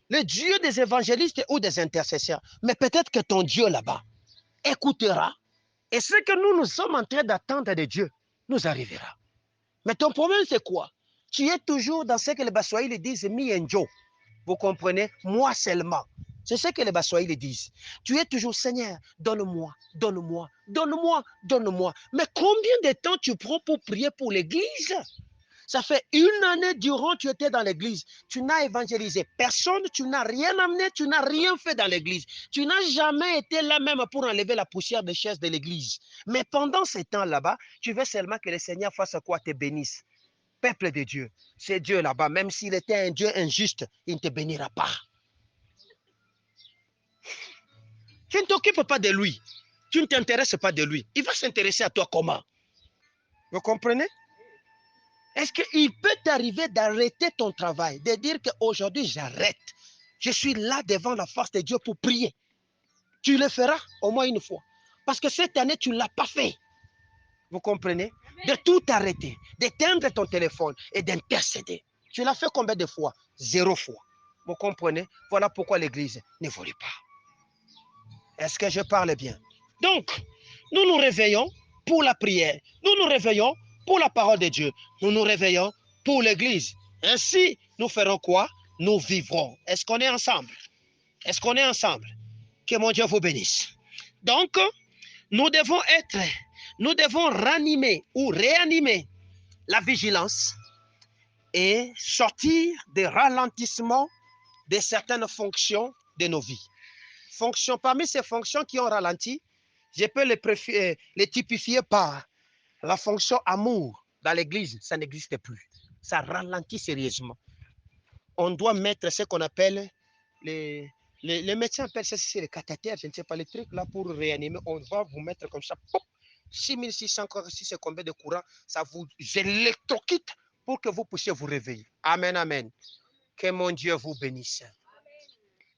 le Dieu des évangélistes ou des intercesseurs. Mais peut-être que ton Dieu là-bas écoutera. Et ce que nous sommes en train d'attendre de Dieu nous arrivera. Mais ton problème, c'est quoi? Tu es toujours dans ce que les Baswahili disent, me and Joe. Vous comprenez? Moi seulement. C'est ce que les Baswahili disent. Tu es toujours, Seigneur, donne-moi, donne-moi, donne-moi, donne-moi. Mais combien de temps tu prends pour prier pour l'église? Ça fait une année durant tu étais dans l'église. Tu n'as évangélisé personne, tu n'as rien amené, tu n'as rien fait dans l'église. Tu n'as jamais été là même pour enlever la poussière des chaises de l'église. Mais pendant ces temps là-bas, tu veux seulement que le Seigneur fasse quoi? Te bénisse. Peuple de Dieu, c'est Dieu là-bas. Même s'il était un Dieu injuste, il ne te bénira pas. Tu ne t'occupes pas de lui. Tu ne t'intéresses pas de lui. Il va s'intéresser à toi comment? Vous comprenez? Est-ce qu'il peut t'arriver d'arrêter ton travail, de dire qu'aujourd'hui j'arrête? Je suis là devant la face de Dieu pour prier. Tu le feras au moins une fois. Parce que cette année, tu ne l'as pas fait. Vous comprenez? De tout arrêter, d'éteindre ton téléphone et d'intercéder. Tu l'as fait combien de fois? 0 fois. Vous comprenez? Voilà pourquoi l'église n'évolue pas. Est-ce que je parle bien? Donc, nous nous réveillons pour la prière. Nous nous réveillons pour la parole de Dieu. Nous nous réveillons pour l'église. Ainsi, nous ferons quoi? Nous vivrons. Est-ce qu'on est ensemble? Est-ce qu'on est ensemble? Que mon Dieu vous bénisse. Donc, nous devons ranimer ou réanimer la vigilance et sortir des ralentissements de certaines fonctions de nos vies. Parmi ces fonctions qui ont ralenti, je peux les typifier par la fonction amour. Dans l'église, ça n'existe plus. Ça ralentit sérieusement. On doit mettre ce qu'on appelle les médecins appellent ça, c'est les cathéters, je ne sais pas, les trucs là pour réanimer. On va vous mettre comme ça, pop, 6600, si c'est combien de courant, ça vous électrocute pour que vous puissiez vous réveiller. Amen, amen. Que mon Dieu vous bénisse.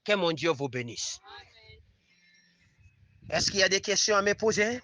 Que mon Dieu vous bénisse. Est-ce qu'il y a des questions à me poser?